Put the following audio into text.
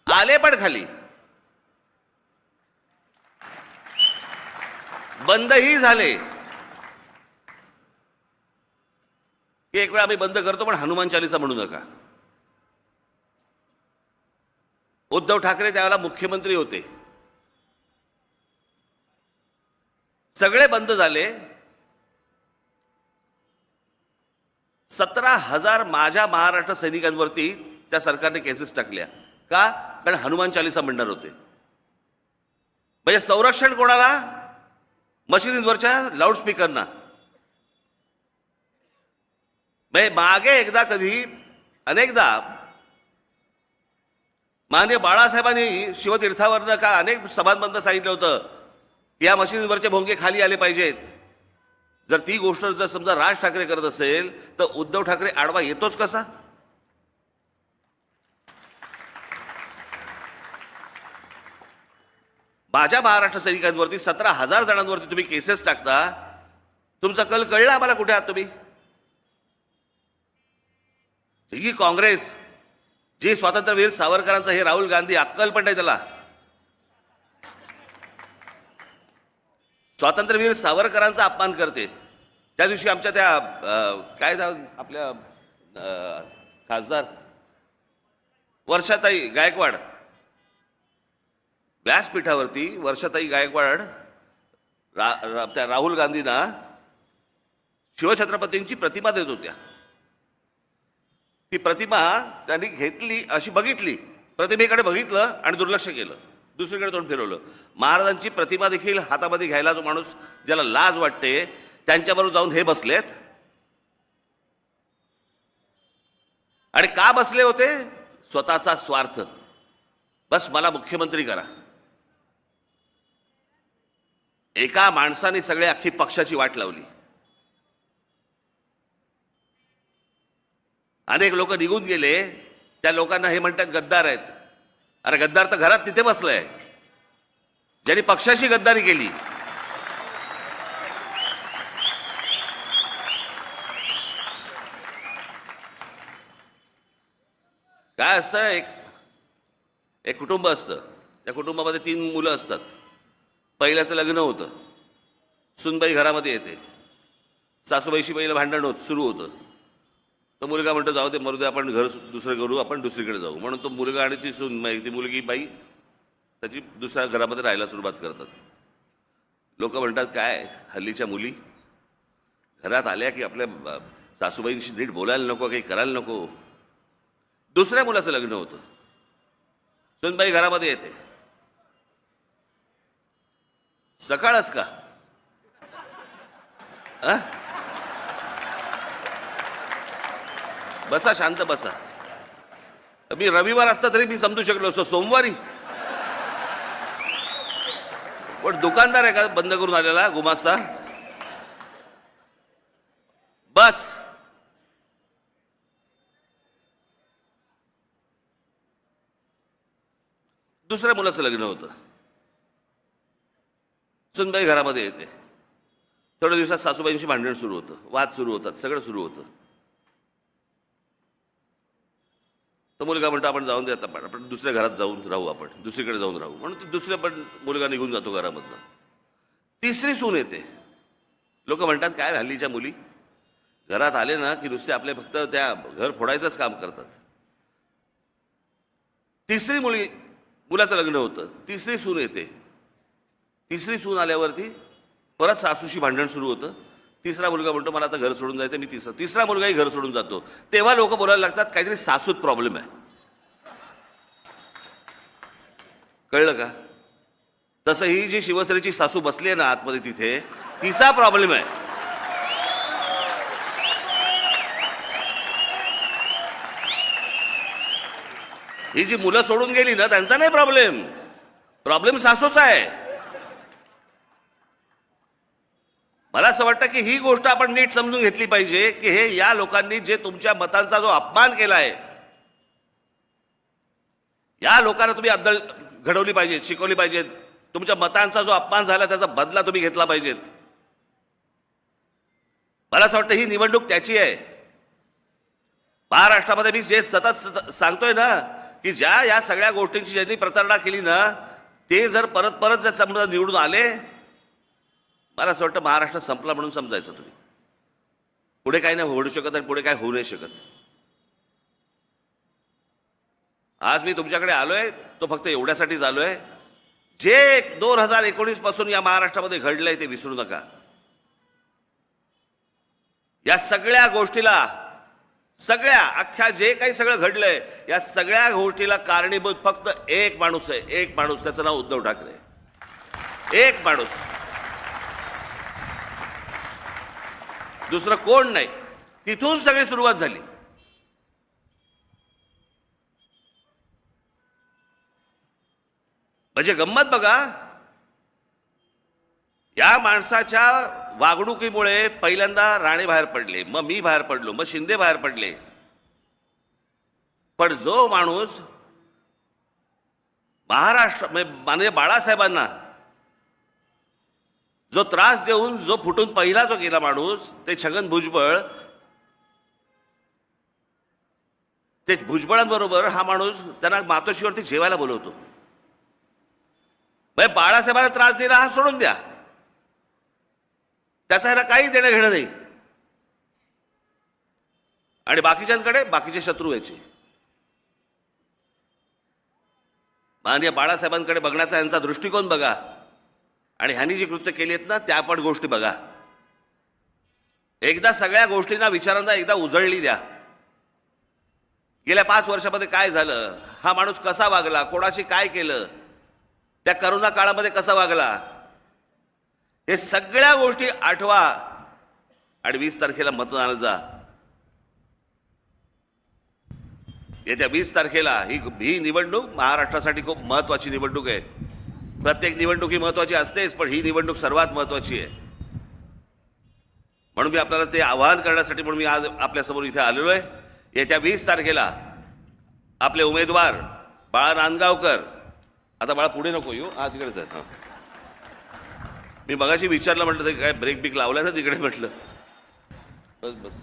आले पण खाली, बंदही झाले की एक वेळ आम्ही बंद करतो पण हनुमान चालीसा म्हणू नका. उद्धव ठाकरे त्यावेळेला मुख्यमंत्री होते. सगळे बंद झाले. 17,000 माझ्या महाराष्ट्र सैनिकांवरती त्या सरकारने केसेस टाकल्या. का? कारण हनुमान चालीसा म्हणणार होते. म्हणजे संरक्षण कोणाला? मशिदींवरच्या लाऊडस्पीकरना. म्हणजे मागे एकदा कधी अनेकदा माननीय बाळासाहेबांनी शिवतीर्थावरनं का अनेक सभांमधनं सांगितलं होतं की या मशिदींवरचे भोंगे खाली आले पाहिजेत. जर ती गोष्ट जर समजा राज ठाकरे करत असेल तर उद्धव ठाकरे आडवा येतोच कसा? माझ्या महाराष्ट्र सैनिकांवरती 17,000 जणांवरती तुम्ही केसेस टाकता. तुमचा कल कळला आम्हाला कुठे आहात तुम्ही? ही काँग्रेस, जी स्वातंत्र्यवीर सावरकरांचा, हे राहुल गांधी, अक्कल पण नाही त्याला. स्वातंत्र्यवीर सावरकरांचा अपमान करते. त्या दिवशी आमच्या त्या काय आपल्या खासदार वर्षाताई गायकवाड, व्यासपीठावरती वर्षाताई गायकवाड त्या राहुल गांधींना शिवछत्रपतींची प्रतिमा देत होत्या. ती प्रतिमा त्यांनी घेतली, अशी बघितली, प्रतिमेकडे बघितलं आणि दुर्लक्ष केलं, दुसरीकडे तोंड फिरवलं. महाराजांची प्रतिमा देखील हातामध्ये घ्यायला जो माणूस, ज्याला लाज वाटते, त्यांच्याबरोबर जाऊन हे बसलेत. आणि का बसले होते? स्वतःचा स्वार्थ. बस मला मुख्यमंत्री करा. एका माणसाने सगळे अख्खी पक्षाची वाट लावली. अनेक लोक निघून गेले. त्या लोकांना हे म्हणतात गद्दार आहेत. अरे गद्दार तर घरात तिथे बसलाय, ज्यांनी पक्षाशी गद्दारी केली. काय असतं, एक कुटुंब असतं. त्या कुटुंबामध्ये 3 मुलं असतात. पहिल्याचं लग्न होतं, सुनबाई घरामध्ये येते, सासूबाईशी पहिलं भांडण सुरू होतं. तो मुलगा म्हणतो जाऊ दे, मरू दे, आपण घर दुसरं करू, आपण दुसरीकडे जाऊ. म्हणून तो मुलगा आणि ती सूनबाई, ती मुलगी बाई त्याची दुसऱ्या घरामध्ये राहायला सुरुवात करतात. लोक म्हणतात काय हल्लीच्या मुली घरात आल्या की आपल्या सासूबाईंशी नीट बोलायला नको, काही करायला नको. दुसऱ्या मुलाचं लग्न होतं. सुनबाई घरामध्ये येते. सकाळच का? बसा, शांत बसा. मी रविवार असता तरी मी समजू शकलो असतो, सोमवारी पण दुकानदार आहे का बंद करून आलेला गुमास्ता? बस. दुसऱ्या मुलाचं लग्न होतं. सुनबाई घरामध्ये येते. थोड्या दिवसात सासूबाईंशी भांडण सुरू होतं, वाद सुरू होतात, सगळं सुरू होतं. तो मुलगा म्हणतो आपण जाऊन दे, आता आपण दुसऱ्या घरात जाऊन राहू, आपण दुसरीकडे जाऊन राहू. म्हणून तो दुसऱ्या पण मुलगा निघून जातो घरामधनं. तिसरी सून येते. लोक म्हणतात काय हल्लीच्या मुली घरात आले ना की नुसते आपले फक्त त्या घर फोडायचंच काम करतात. तिसरी मुलाचं लग्न होतं. तिसरी सून येते. तिसरी सून आल्यावरती परत सासूशी भांडण सुरू होतं. तिसरा मुलगा म्हणतो मला आता घर सोडून जायचं, मी तिसरा मुलगाही घर सोडून जातो. तेव्हा लोक बोलायला लागतात काहीतरी सासूत प्रॉब्लेम आहे. कळलं का? तसं ही जी शिवसेनेची सासू बसली आहे ना आतमध्ये, तिथे तिचा प्रॉब्लेम आहे. ही जी मुलं सोडून गेली ना त्यांचा नाही प्रॉब्लेम, प्रॉब्लेम सासूचा आहे. मला असं वाटतं की ही गोष्ट आपण नीट समजून घेतली पाहिजे की हे या लोकांनी जे तुमच्या मतांचा जो अपमान केला आहे, या लोकांना तुम्ही अद्दल घडवली पाहिजे, शिकवली पाहिजे. तुमच्या मतांचा जो अपमान झाला त्याचा बदला तुम्ही घेतला पाहिजेत. मला असं वाटतं ही निवडणूक त्याची आहे. महाराष्ट्रामध्ये मी जे सतत सांगतोय ना की ज्या या सगळ्या गोष्टींची ज्यांनी प्रतारणा केली ना, ते जर परत परत जर समजा निवडून आले, मला असं वाटतं महाराष्ट्र संपला म्हणून समजायचं तुम्ही. पुढे काही नाही होऊ शकत आणि पुढे काय होऊ नाही शकत. आज मी तुमच्याकडे आलोय तो फक्त एवढ्यासाठीच आलोय, जे 2019 पासून या महाराष्ट्रामध्ये घडलंय ते विसरू नका. या सगळ्या गोष्टीला, सगळ्या अख्ख्या जे काही सगळं घडलंय, या सगळ्या गोष्टीला कारणीभूत फक्त एक माणूस आहे, एक माणूस, त्याचं नाव उद्धव ठाकरे. एक माणूस, दुसरं कोण नाही. तिथून सगळी सुरुवात झाली. म्हणजे गंमत बघा, या माणसाच्या वागणुकीमुळे पहिल्यांदा राणे बाहेर पडले, मग मी बाहेर पडलो, मग शिंदे बाहेर पडले. पण जो माणूस महाराष्ट्र माननीय बाळासाहेबांना जो त्रास देऊन जो फुटून पहिला जो गेला माणूस, ते छगन भुजबळ. ते भुजबळांबरोबर हा माणूस त्यांना मातोश्रीवरती जेवायला बोलवतो. बाळासाहेबांना त्रास दिला हा सोडून द्या, त्याचा ह्याला काही देणं घेणं नाही. आणि बाकीच्यांकडे बाकीचे शत्रू व्हायचे. माननीय बाळासाहेबांकडे बघण्याचा यांचा दृष्टिकोन बघा, आणि ह्यांनी जी कृत्य केली आहेत ना, त्या पण गोष्टी बघा. एकदा सगळ्या गोष्टींना विचारांना एकदा उजळली द्या. गेल्या 5 वर्षामध्ये काय झालं, हा माणूस कसा वागला, कोणाशी काय केलं, त्या करोना काळामध्ये कसा वागला, हे सगळ्या गोष्टी आठवा आणि 20 तारखेला मतदानाला जा. येत्या 20 तारखेला ही निवडणूक महाराष्ट्रासाठी खूप महत्वाची निवडणूक आहे. प्रत्येक निवडणूक ही महत्वाची असतेच, पण ही निवडणूक सर्वात महत्वाची आहे. म्हणून मी आपल्याला ते आवाहन करण्यासाठी म्हणून मी आज आपल्यासमोर इथे आलेलो आहे. येत्या 20 तारखेला आपले उमेदवार बाळा नांदगावकर. आता बाळा पुढे नको येऊ, हा तिकडेच आहे. मी मगाशी विचारलं, म्हटलं ते काय ब्रेक बिक लावलाय ना तिकडे, म्हटलं बस बस.